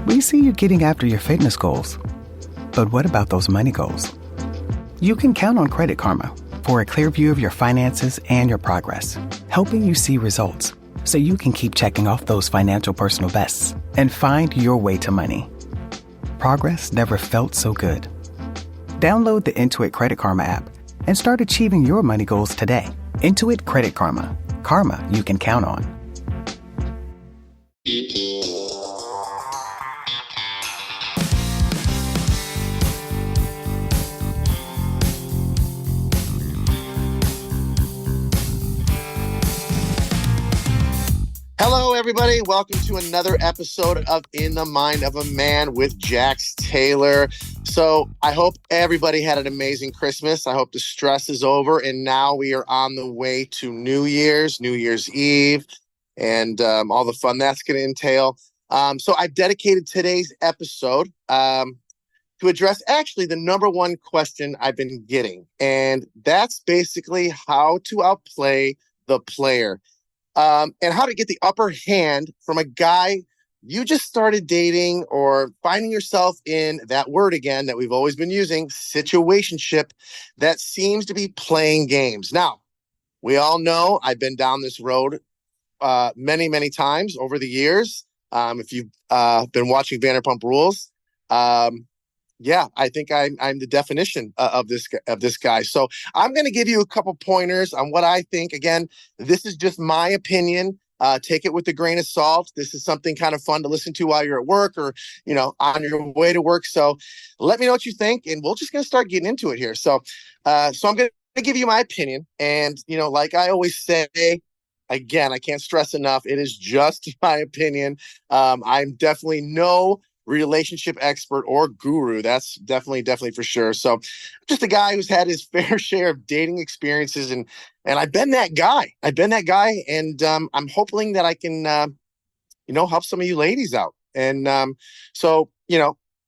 We see you getting after your fitness goals. But what about those money goals? You can count on Credit Karma for a clear view of your finances and your progress, helping you see results so you can keep checking off those financial personal bests and find your way to money. Progress never felt so good. Download the Intuit Credit Karma app and start achieving your money goals today. Intuit Credit Karma. Karma you can count on. Hello, everybody. Welcome to another episode of In the Mind of a Man with Jax Taylor. So I hope everybody had an amazing Christmas. I hope the stress is over. And now we are on the way to New Year's Eve, and all the fun that's going to entail. So I've dedicated today's episode to address actually the number one question I've been getting. And that's basically how to outplay the player. And how to get the upper hand from a guy you just started dating or finding yourself in that word again that we've always been using, situationship, that seems to be playing games. Now, we all know I've been down this road many, many times over the years. If you've been watching Vanderpump Rules, yeah, I think I'm the definition of this guy. So I'm going to give you a couple pointers on what I think. Again, this is just my opinion. Take it with a grain of salt. This is something kind of fun to listen to while you're at work or, on your way to work. So let me know what you think, and we're just going to start getting into it here. So I'm going to give you my opinion. And, like I always say, again, I can't stress enough, it is just my opinion. I'm definitely no relationship expert or guru. That's definitely for sure. So just a guy who's had his fair share of dating experiences, and I've been that guy. And I'm hoping that I can help some of you ladies out. And so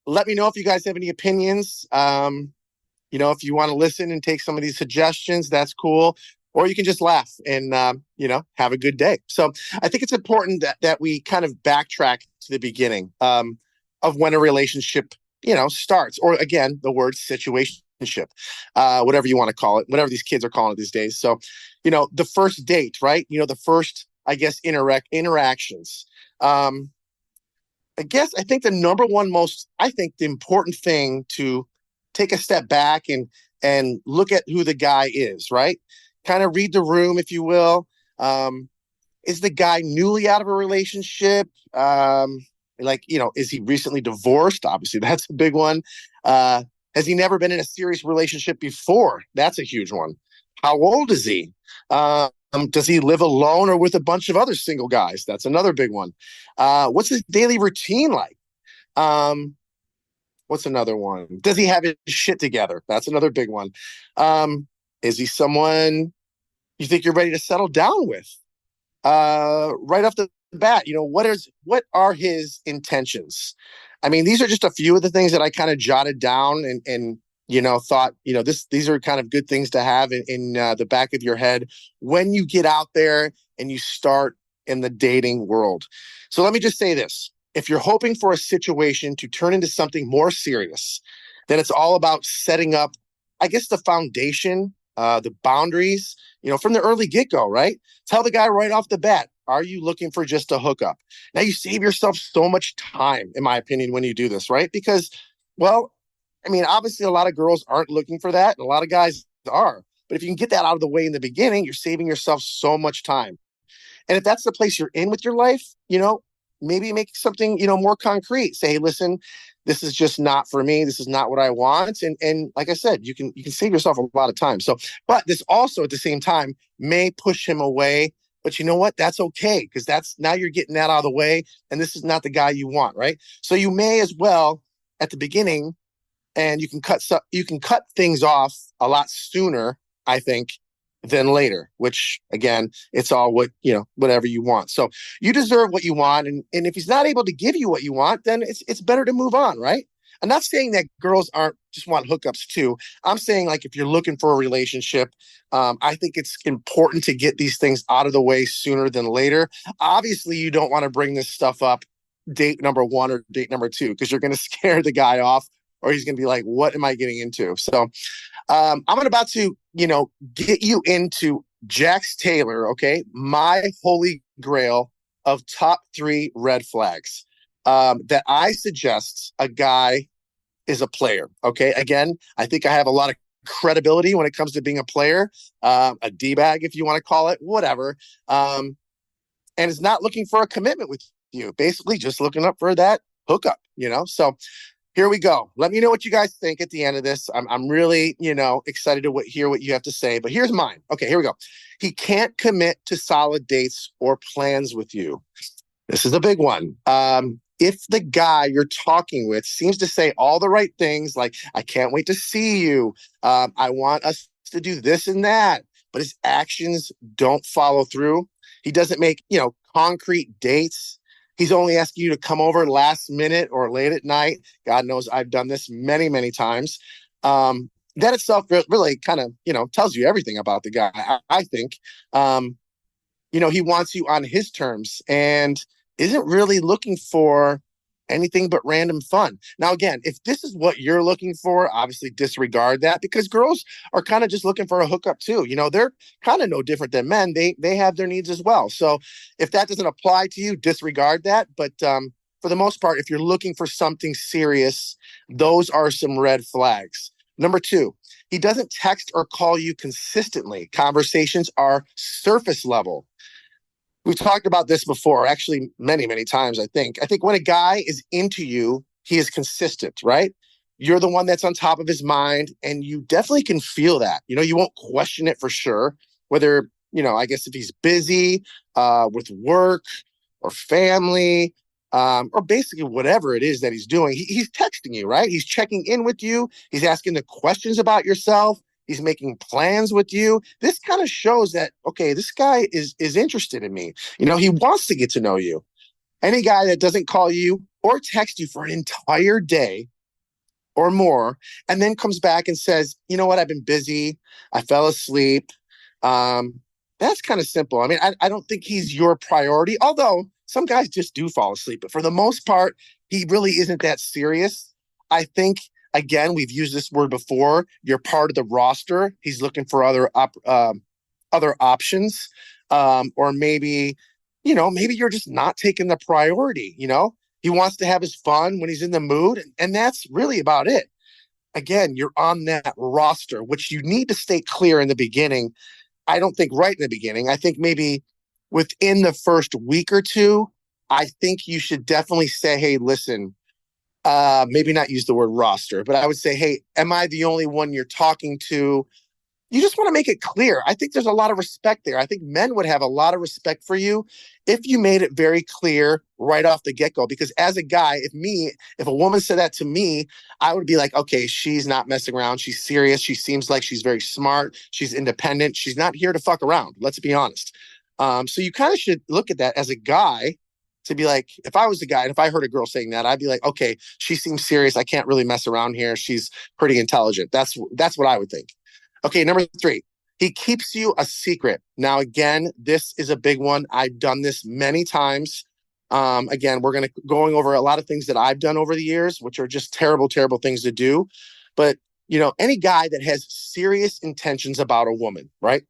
let me know if you guys have any opinions. If you want to listen and take some of these suggestions, that's cool. Or you can just laugh and have a good day. So I think it's important that we kind of backtrack to the beginning of when a relationship, starts, or again, the word situationship, whatever you want to call it, whatever these kids are calling it these days. So, the first date, right? The first, I guess, interactions. I think the number one the important thing to take a step back and look at who the guy is, right? Kind of read the room, if you will. Is the guy newly out of a relationship? Is he recently divorced? Obviously, that's a big one. Has he never been in a serious relationship before? That's a huge one. How old is he? Does he live alone or with a bunch of other single guys? That's another big one. What's his daily routine like? What's another one? Does he have his shit together? That's another big one. Is he someone you think you're ready to settle down with? Right off the bat, what are his intentions? I mean, these are just a few of the things that I kind of jotted down and thought, these are kind of good things to have in the back of your head when you get out there and you start in the dating world. So let me just say this. If you're hoping for a situation to turn into something more serious, then it's all about setting up, I guess, the foundation, the boundaries, from the early get-go, right? Tell the guy right off the bat, are you looking for just a hookup? Now, you save yourself so much time, in my opinion, when you do this, right? Because, obviously a lot of girls aren't looking for that, and a lot of guys are. But if you can get that out of the way in the beginning, you're saving yourself so much time. And if that's the place you're in with your life, maybe make something, more concrete. Say, hey, listen, this is just not for me. This is not what I want. And like I said, you can save yourself a lot of time. So, but this also at the same time may push him away. But you know what? That's okay, because that's now you're getting that out of the way, and this is not the guy you want, right? So you may as well at the beginning, and you can cut things off a lot sooner, I think, than later. Which again, it's all whatever you want. So you deserve what you want, and if he's not able to give you what you want, then it's better to move on, right? I'm not saying that girls aren't just want hookups too. I'm saying, like, if you're looking for a relationship, I think it's important to get these things out of the way sooner than later. Obviously, you don't want to bring this stuff up date number one or date number two, because you're going to scare the guy off, or he's going to be like, what am I getting into? So I'm about to, get you into Jax Taylor, okay? My holy grail of top 3 red flags that I suggest a guy is a player, okay? Again, I think I have a lot of credibility when it comes to being a player, a D-bag, if you want to call it, whatever. And is not looking for a commitment with you, basically just looking up for that hookup, So here we go. Let me know what you guys think at the end of this. I'm really, excited to hear what you have to say. But here's mine. Okay, here we go. He can't commit to solid dates or plans with you. This is a big one. If the guy you're talking with seems to say all the right things, like, I can't wait to see you, I want us to do this and that, but his actions don't follow through. He doesn't make, concrete dates. He's only asking you to come over last minute or late at night. God knows I've done this many, many times. That itself really kind of, tells you everything about the guy, I think. He wants you on his terms and isn't really looking for anything but random fun. Now, again, if this is what you're looking for, obviously disregard that, because girls are kind of just looking for a hookup too. They're kind of no different than men. They have their needs as well. So if that doesn't apply to you, disregard that. But for the most part, if you're looking for something serious, those are some red flags. Number 2, he doesn't text or call you consistently. Conversations are surface level. We've talked about this before, actually many, many times, I think. I think when a guy is into you, he is consistent, right? You're the one that's on top of his mind, and you definitely can feel that. You won't question it for sure, whether, I guess if he's busy with work or family, or basically whatever it is that he's doing. He's texting you, right? He's checking in with you. He's asking the questions about yourself. He's making plans with you. This kind of shows that, okay, this guy is interested in me. He wants to get to know you. Any guy that doesn't call you or text you for an entire day or more, and then comes back and says, you know what, I've been busy, I fell asleep. That's kind of simple. I mean, I don't think he's your priority, although some guys just do fall asleep. But for the most part, he really isn't that serious. I think, again, we've used this word before. You're part of the roster. He's looking for other options, or maybe you're just not taking the priority. He wants to have his fun when he's in the mood, and that's really about it. Again, you're on that roster, which you need to stay clear in the beginning. I don't think right in the beginning. I think maybe within the first week or two, I think you should definitely say, hey, listen. Maybe not use the word roster, but I would say, hey, am I the only one you're talking to? You just want to make it clear. I think there's a lot of respect there. I think men would have a lot of respect for you if you made it very clear right off the get-go. Because as a guy, if a woman said that to me, I would be like, okay, she's not messing around. She's serious. She seems like she's very smart. She's independent. She's not here to fuck around. Let's be honest. So you kind of should look at that as a guy, to be like, if I was the guy and if I heard a girl saying that, I'd be like, okay, she seems serious. I can't really mess around here. She's pretty intelligent. That's what I would think. Okay, number 3, he keeps you a secret. Now, again, this is a big one. I've done this many times. Again, we're going over a lot of things that I've done over the years, which are just terrible, terrible things to do. But, any guy that has serious intentions about a woman, right?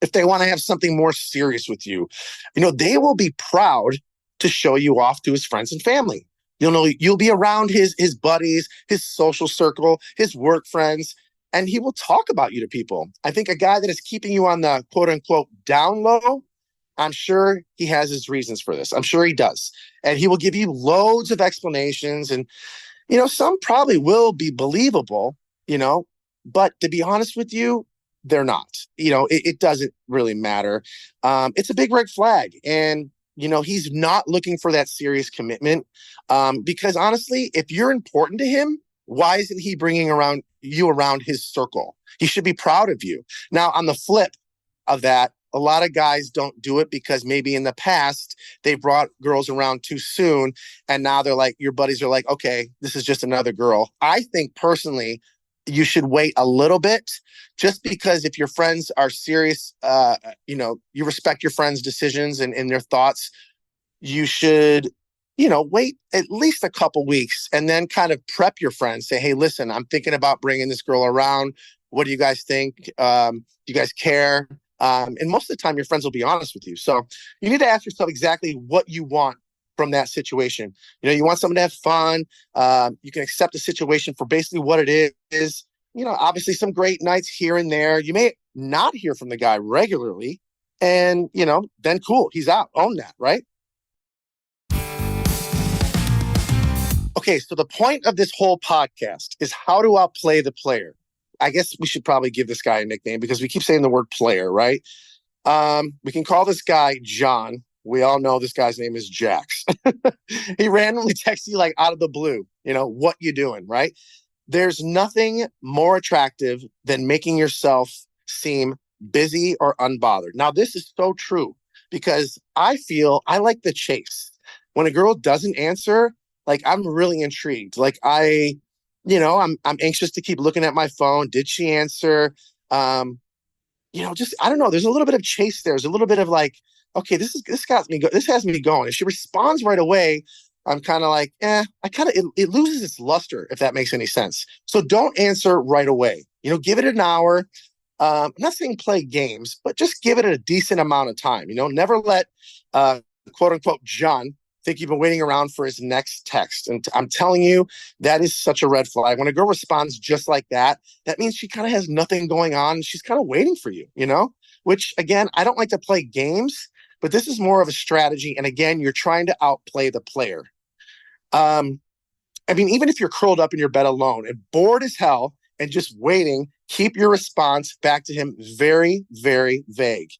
If they want to have something more serious with you, they will be proud to show you off to his friends and family. You'll be around his buddies, his social circle, his work friends, and he will talk about you to people. I think a guy that is keeping you on the quote unquote down low, I'm sure he has his reasons for this. I'm sure he does. And he will give you loads of explanations, and, some probably will be believable, but to be honest with you, they're not. It doesn't really matter. It's a big red flag. And he's not looking for that serious commitment, because honestly, if you're important to him, why isn't he bringing you around his circle? He should be proud of you. Now, on the flip of that, a lot of guys don't do it because maybe in the past they brought girls around too soon, and now they're like, your buddies are like, okay, this is just another girl. I think personally, you should wait a little bit, just because if your friends are serious, you respect your friends' decisions and their thoughts, you should wait at least a couple weeks and then kind of prep your friends. Say, hey, listen, I'm thinking about bringing this girl around. What do you guys think? Do you guys care? And most of the time, your friends will be honest with you. So you need to ask yourself exactly what you want from that situation. You want someone to have fun. You can accept the situation for basically what it is. Obviously some great nights here and there. You may not hear from the guy regularly. And, then cool, he's out. Own that, right? Okay, so the point of this whole podcast is how to outplay the player. I guess we should probably give this guy a nickname because we keep saying the word player, right? We can call this guy John. We all know this guy's name is Jax. He randomly texts you like out of the blue, what you doing, right? There's nothing more attractive than making yourself seem busy or unbothered. Now, this is so true because I feel I like the chase. When a girl doesn't answer, like I'm really intrigued. Like I'm anxious to keep looking at my phone. Did she answer? Just I don't know. There's a little bit of chase there. There's a little bit of like, okay, this has me going. If she responds right away, I'm kind of like, it loses its luster, if that makes any sense. So don't answer right away. Give it an hour. I'm not saying play games, but just give it a decent amount of time. Never let quote unquote John think you've been waiting around for his next text. And I'm telling you, that is such a red flag. When a girl responds just like that, that means she kind of has nothing going on. She's kind of waiting for you, which again, I don't like to play games, but this is more of a strategy. And again, you're trying to outplay the player. Even if you're curled up in your bed alone and bored as hell and just waiting, keep your response back to him very, very vague.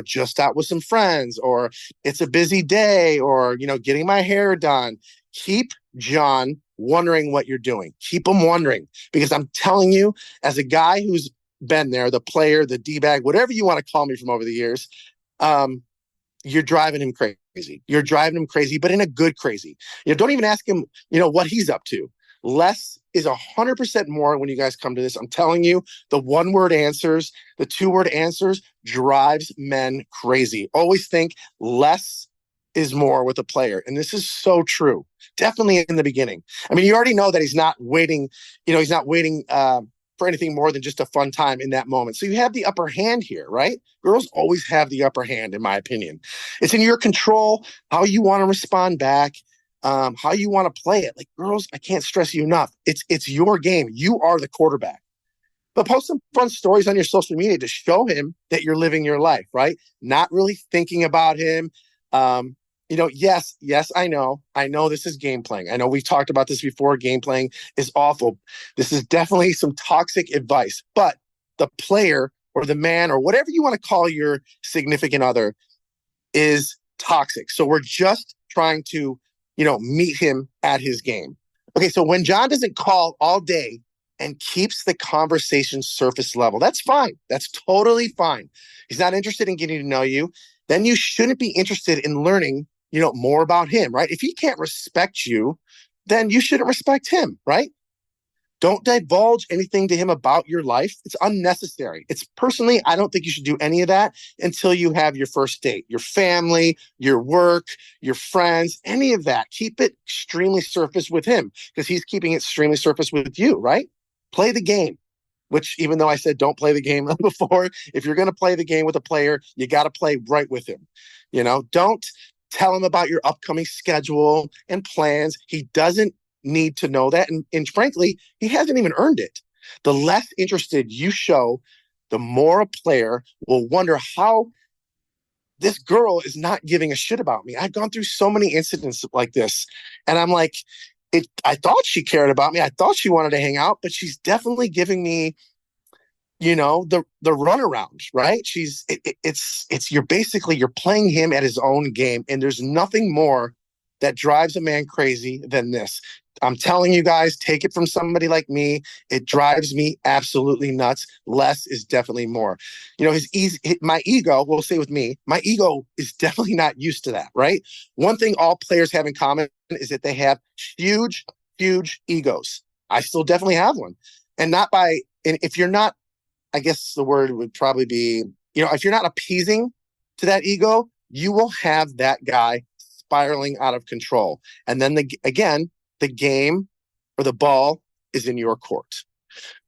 Just out with some friends, or it's a busy day, or, getting my hair done. Keep John wondering what you're doing. Keep him wondering, because I'm telling you, as a guy who's been there, the player, the D-bag, whatever you want to call me from over the years, you're driving him crazy. You're driving him crazy, but in a good crazy. Don't even ask him, what he's up to. Less is 100% more when you guys come to this. I'm telling you, the one-word answers, the two-word answers drives men crazy. Always think less is more with a player. And this is so true. Definitely in the beginning. You already know that he's not waiting, for anything more than just a fun time in that moment. So you have the upper hand here, right? Girls always have the upper hand, in my opinion. It's in your control how you want to respond back. How you want to play it. Like, girls, I can't stress you enough. It's your game. You are the quarterback. But post some fun stories on your social media to show him that you're living your life, right? Not really thinking about him. Yes, I know this is game playing. I know we've talked about this before. Game playing is awful. This is definitely some toxic advice, but the player or the man or whatever you want to call your significant other is toxic. So we're just trying to meet him at his game. Okay, so when John doesn't call all day and keeps the conversation surface level, that's fine. That's totally fine. He's not interested in getting to know you. Then you shouldn't be interested in learning, more about him, right? If he can't respect you, then you shouldn't respect him, right? Don't divulge anything to him about your life. It's unnecessary. Personally, I don't think you should do any of that until you have your first date, your family, your work, your friends, any of that. Keep it extremely surface with him because he's keeping it extremely surface with you, right? Play the game, which even though I said don't play the game before, if you're going to play the game with a player, you got to play right with him. Don't tell him about your upcoming schedule and plans. He doesn't need to know that. And frankly, he hasn't even earned it. The less interested you show, the more a player will wonder how this girl is not giving a shit about me. I've gone through so many incidents like this. And I'm like, I thought she cared about me. I thought she wanted to hang out, but she's definitely giving me, the runaround, right? You're playing him at his own game. And there's nothing more that drives a man crazy than this. I'm telling you guys, take it from somebody like me. It drives me absolutely nuts. Less is definitely more. My ego, we'll say with me, my ego is definitely not used to that, right? One thing all players have in common is that they have huge, huge egos. I still definitely have one. And if you're not, I guess the word would probably be, if you're not appeasing to that ego, you will have that guy spiraling out of control. And then again, the game or the ball is in your court.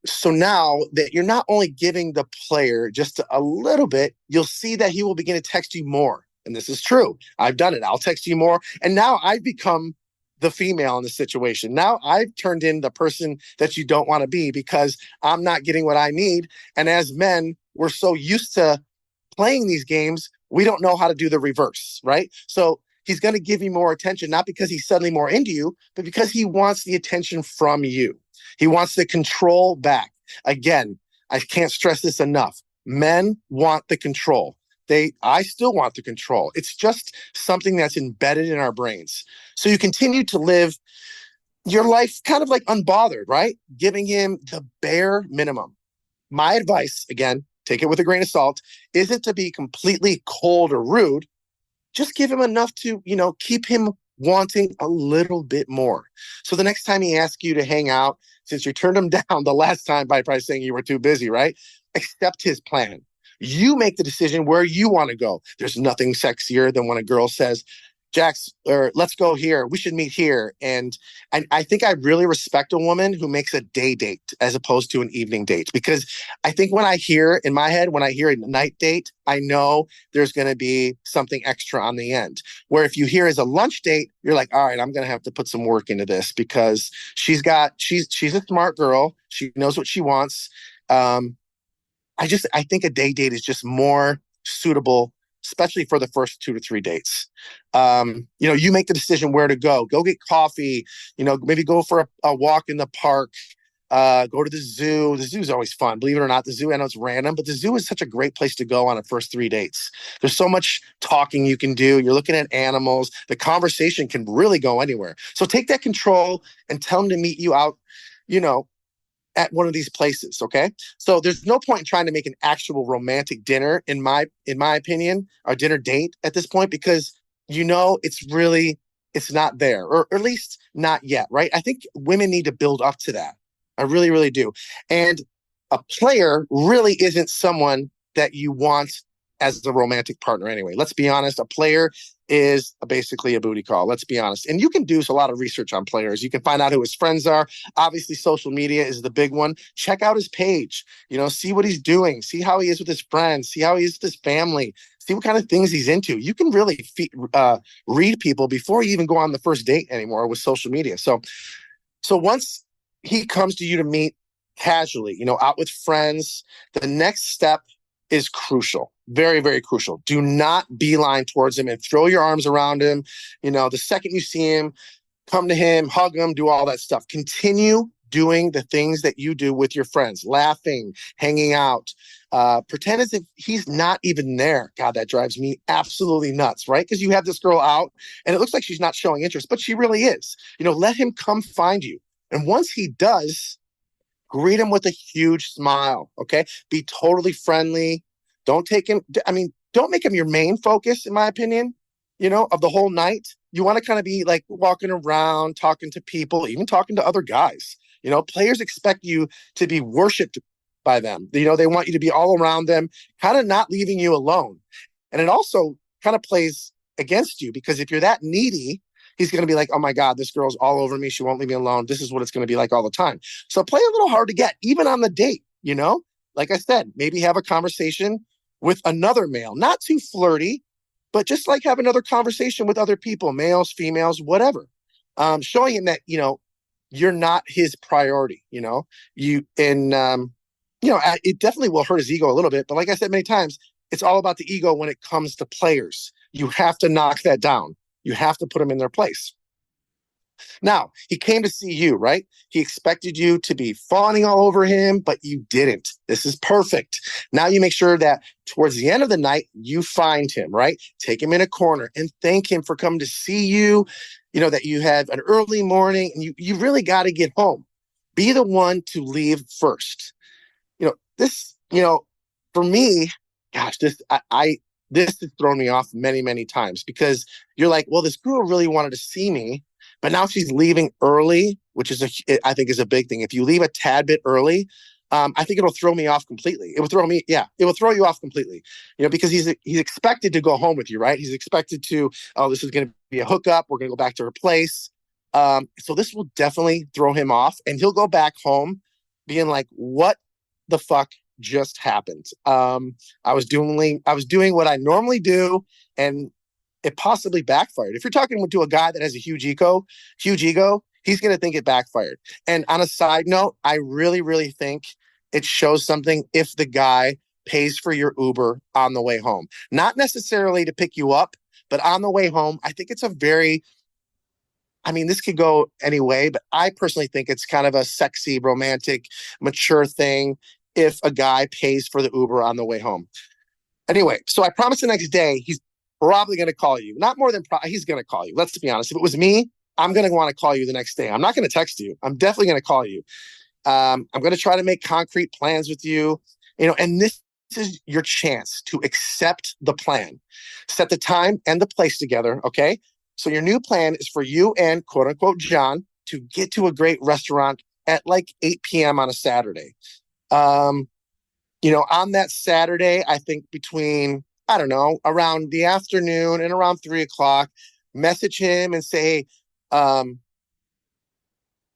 So now that you're not only giving the player just a little bit, you'll see that he will begin to text you more. And this is true. I've done it. I'll text you more. And now I've become the female in the situation. Now I've turned in the person that you don't want to be because I'm not getting what I need. And as men, we're so used to playing these games, we don't know how to do the reverse, right? So he's going to give you more attention, not because he's suddenly more into you, but because he wants the attention from you. He wants the control back. Again, I can't stress this enough. Men want the control. I still want the control. It's just something that's embedded in our brains. So you continue to live your life kind of like unbothered, right? Giving him the bare minimum. My advice, again, take it with a grain of salt, isn't to be completely cold or rude. Just give him enough to, keep him wanting a little bit more. So the next time he asks you to hang out, since you turned him down the last time by probably saying you were too busy, right? Accept his plan. You make the decision where you want to go. There's nothing sexier than when a girl says, Jax, or let's go here. We should meet here. And I think I really respect a woman who makes a day date as opposed to an evening date. Because I think when I hear a night date, I know there's going to be something extra on the end. Where if you hear as a lunch date, you're like, all right, I'm going to have to put some work into this because she's a smart girl. She knows what she wants. I think a day date is just more suitable, especially for the first 2 to 3 dates. You make the decision where to go. Go get coffee, maybe go for a walk in the park, go to the zoo. The zoo is always fun. Believe it or not, the zoo, I know it's random, but the zoo is such a great place to go on the first 3 dates. There's so much talking you can do. You're looking at animals. The conversation can really go anywhere. So take that control and tell them to meet you out, at one of these places, okay? So there's no point in trying to make an actual romantic dinner, in my opinion, or dinner date at this point, because it's not there, or at least not yet, right? I think women need to build up to that. I really, really do. And a player really isn't someone that you want as the romantic partner anyway. Let's be honest, a player is basically a booty call. Let's be honest. And you can do a lot of research on players. You can find out who his friends are. Obviously, social media is the big one. Check out his page, see what he's doing, see how he is with his friends, see how he is with his family, see what kind of things he's into. You can really read people before you even go on the first date anymore with social media. So once he comes to you to meet casually, out with friends, the next step is crucial. Very, very crucial. Do not beeline towards him and throw your arms around him. The second you see him, come to him, hug him, do all that stuff. Continue doing the things that you do with your friends, laughing, hanging out. Pretend as if he's not even there. God, that drives me absolutely nuts, right? Because you have this girl out and it looks like she's not showing interest, but she really is. Let him come find you. And once he does, greet him with a huge smile, okay? Be totally friendly. Don't make him your main focus, in my opinion, of the whole night. You want to kind of be like walking around, talking to people, even talking to other guys. Players expect you to be worshipped by them. They want you to be all around them, kind of not leaving you alone. And it also kind of plays against you because if you're that needy, he's going to be like, oh my God, this girl's all over me. She won't leave me alone. This is what it's going to be like all the time. So play a little hard to get, even on the date, Like I said, maybe have a conversation with another male, not too flirty, but just like have another conversation with other people, males, females, whatever. Showing him that, you're not his priority, it definitely will hurt his ego a little bit. But like I said many times, it's all about the ego when it comes to players. You have to knock that down. You have to put them in their place. Now, he came to see you, right? He expected you to be fawning all over him, but you didn't. This is perfect. Now you make sure that towards the end of the night, you find him, right? Take him in a corner and thank him for coming to see you, that you had an early morning and you really got to get home. Be the one to leave first. For me, gosh, this has thrown me off many, many times because you're like, well, this girl really wanted to see me, but now she's leaving early, which I think is a big thing. If you leave a tad bit early, I think it'll throw me off completely. It will throw you off completely. Because he's expected to go home with you, right? He's expected to, oh, this is going to be a hookup. We're going to go back to her place. So this will definitely throw him off, and he'll go back home being like, what the fuck just happened? I was doing what I normally do, and it possibly backfired. If you're talking to a guy that has a huge ego, he's going to think it backfired. And on a side note, I really, really think it shows something if the guy pays for your Uber on the way home. Not necessarily to pick you up, but on the way home. I think it's this could go any way, but I personally think it's kind of a sexy, romantic, mature thing if a guy pays for the Uber on the way home. Anyway, so I promise the next day he's probably going to call you. Not more than he's going to call you. Let's be honest. If it was me, I'm going to want to call you the next day. I'm not going to text you. I'm definitely going to call you. I'm going to try to make concrete plans with you. And this is your chance to accept the plan. Set the time and the place together, okay? So your new plan is for you and quote unquote John to get to a great restaurant at like 8 p.m. on a Saturday. On that Saturday, I think between, I don't know, around the afternoon and around 3 o'clock, message him and say that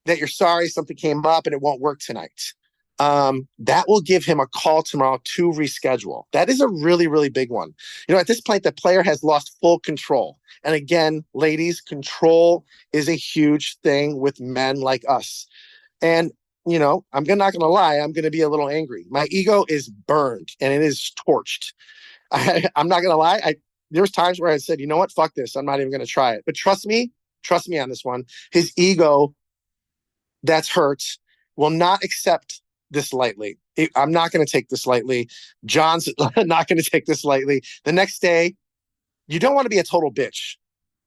you're sorry something came up and it won't work tonight. That will give him a call tomorrow to reschedule. That is a really, really big one. At this point, the player has lost full control. And again, ladies, control is a huge thing with men like us. And, I'm not going to lie, I'm going to be a little angry. My ego is burned and it is torched. I'm not going to lie. There was times where I said, you know what, fuck this. I'm not even going to try it. But trust me on this one. His ego that's hurt will not accept this lightly. I'm not going to take this lightly. John's not going to take this lightly. The next day, you don't want to be a total bitch,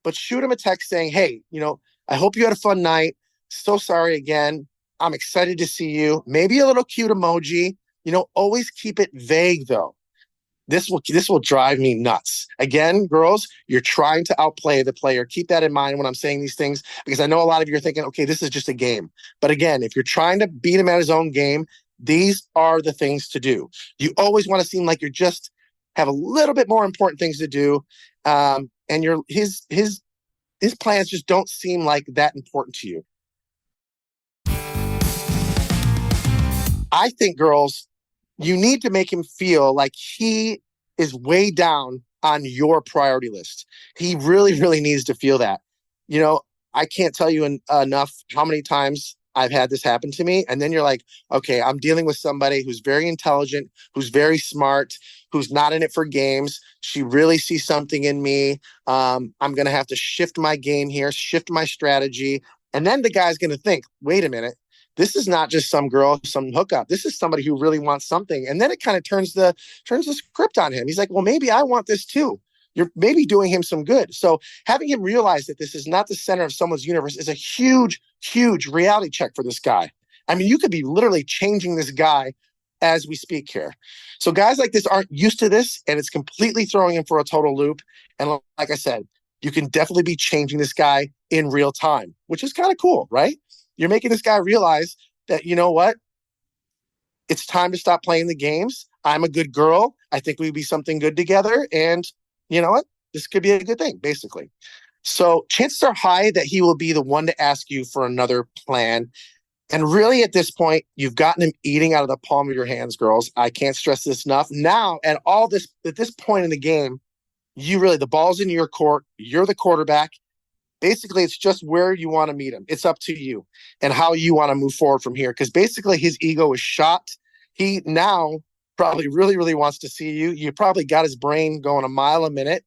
but shoot him a text saying, hey, I hope you had a fun night. So sorry again. I'm excited to see you. Maybe a little cute emoji. Always keep it vague though. This will drive me nuts. Again, girls, you're trying to outplay the player. Keep that in mind when I'm saying these things, because I know a lot of you are thinking, okay, this is just a game. But again, if you're trying to beat him at his own game, these are the things to do. You always want to seem like you're just have a little bit more important things to do. And his plans just don't seem like that important to you. I think, girls, you need to make him feel like he is way down on your priority list. He really, really needs to feel that. I can't tell you enough how many times I've had this happen to me. And then you're like, okay, I'm dealing with somebody who's very intelligent, who's very smart, who's not in it for games. She really sees something in me. I'm going to have to shift my game here, shift my strategy. And then the guy's going to think, wait a minute. This is not just some girl, some hookup. This is somebody who really wants something. And then it kind of turns the script on him. He's like, well, maybe I want this too. You're maybe doing him some good. So having him realize that this is not the center of someone's universe is a huge, huge reality check for this guy. You could be literally changing this guy as we speak here. So guys like this aren't used to this, and it's completely throwing him for a total loop. And like I said, you can definitely be changing this guy in real time, which is kind of cool, right? You're making this guy realize that, you know what? It's time to stop playing the games. I'm a good girl. I think we'd be something good together. And you know what? This could be a good thing, basically. So chances are high that he will be the one to ask you for another plan. And really, at this point, you've gotten him eating out of the palm of your hands, girls. I can't stress this enough. Now, at this point in the game, the ball's in your court. You're the quarterback. Basically, it's just where you want to meet him. It's up to you and how you want to move forward from here. Because basically, his ego is shot. He now probably really, really wants to see you. You probably got his brain going a mile a minute.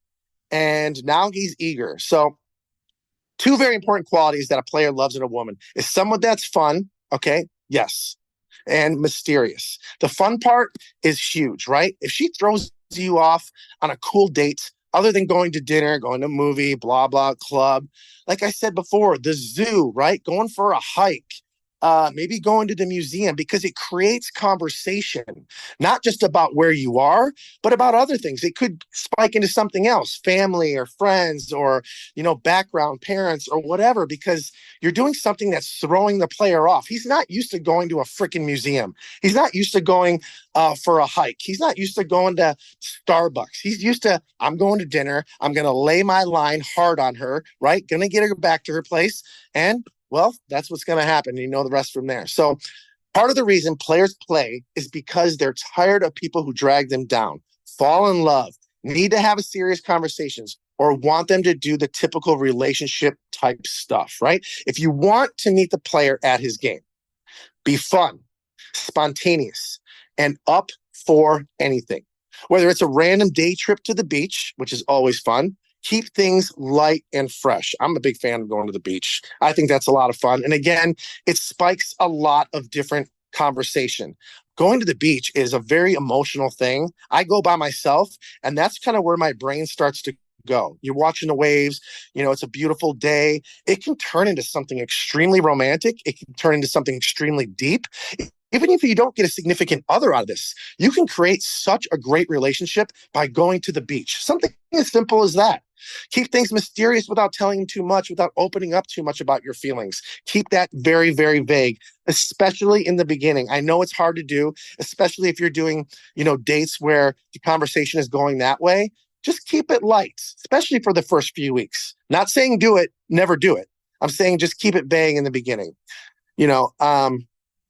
And now he's eager. So two very important qualities that a player loves in a woman is someone that's fun. Okay. Yes. And mysterious. The fun part is huge, right? If she throws you off on a cool date, other than going to dinner, going to a movie, blah, blah, club. Like I said before, the zoo, right? Going for a hike. maybe going to the museum, because it creates conversation, not just about where you are, but about other things. It could spike into something else, family or friends or, background, parents or whatever, because you're doing something that's throwing the player off. He's not used to going to a freaking museum. He's not used to going for a hike. He's not used to going to Starbucks. He's used to, I'm going to dinner. I'm going to lay my line hard on her, right? Going to get her back to her place. And well, that's what's going to happen. You know the rest from there. So part of the reason players play is because they're tired of people who drag them down, fall in love, need to have serious conversations, or want them to do the typical relationship type stuff, right? If you want to meet the player at his game, be fun, spontaneous, and up for anything. Whether it's a random day trip to the beach, which is always fun, keep things light and fresh. I'm a big fan of going to the beach. I think that's a lot of fun. And again, it spikes a lot of different conversation. Going to the beach is a very emotional thing. I go by myself, and that's kind of where my brain starts to go. You're watching the waves, it's a beautiful day. It can turn into something extremely romantic. It can turn into something extremely deep. Even if you don't get a significant other out of this, you can create such a great relationship by going to the beach. Something as simple as that. Keep things mysterious without telling them too much, without opening up too much about your feelings. Keep that very, very vague, especially in the beginning. I know it's hard to do, especially if you're doing, dates where the conversation is going that way. Just keep it light, especially for the first few weeks. Not saying do it, never do it. I'm saying just keep it vague in the beginning.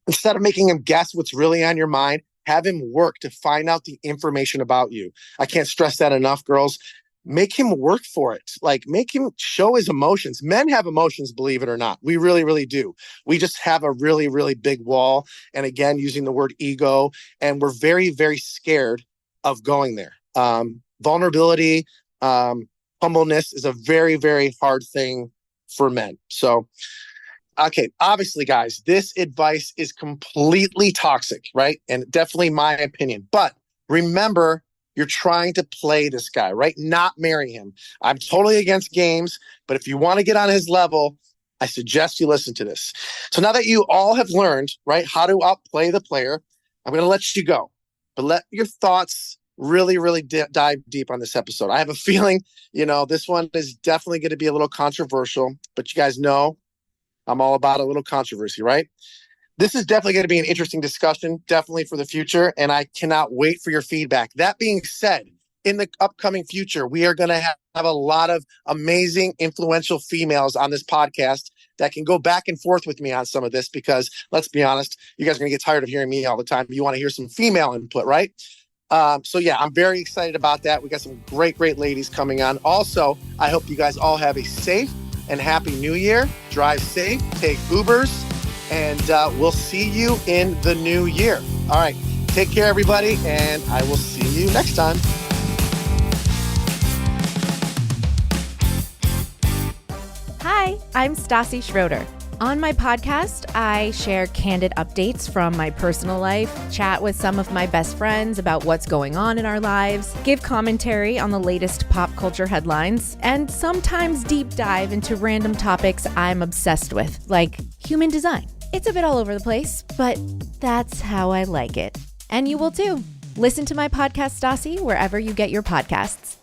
Instead of making him guess what's really on your mind, have him work to find out the information about you. I can't stress that enough, girls. Make him work for it. Like, make him show his emotions. Men have emotions, believe it or not. We really, really do. We just have a really, really big wall. And again, using the word ego. And we're very, very scared of going there. Vulnerability, humbleness is a very, very hard thing for men. So, okay, obviously, guys, this advice is completely toxic, right? And definitely my opinion. But remember, you're trying to play this guy, right? Not marry him. I'm totally against games, but if you want to get on his level, I suggest you listen to this. So now that you all have learned, right, how to outplay the player, I'm going to let you go. But let your thoughts really, really dive deep on this episode. I have a feeling, this one is definitely going to be a little controversial, but you guys know I'm all about a little controversy, right? This is definitely going to be an interesting discussion, definitely for the future, and I cannot wait for your feedback. That being said, in the upcoming future, we are going to have a lot of amazing, influential females on this podcast that can go back and forth with me on some of this, because let's be honest, you guys are going to get tired of hearing me all the time. You want to hear some female input, right? So yeah, I'm very excited about that. We got some great, great ladies coming on. Also, I hope you guys all have a safe and happy new year. Drive safe, take Ubers, and we'll see you in the new year. All right. Take care, everybody, and I will see you next time. Hi, I'm Stassi Schroeder. On my podcast, I share candid updates from my personal life, chat with some of my best friends about what's going on in our lives, give commentary on the latest pop culture headlines, and sometimes deep dive into random topics I'm obsessed with, like human design. It's a bit all over the place, but that's how I like it. And you will too. Listen to my podcast, Stassi, wherever you get your podcasts.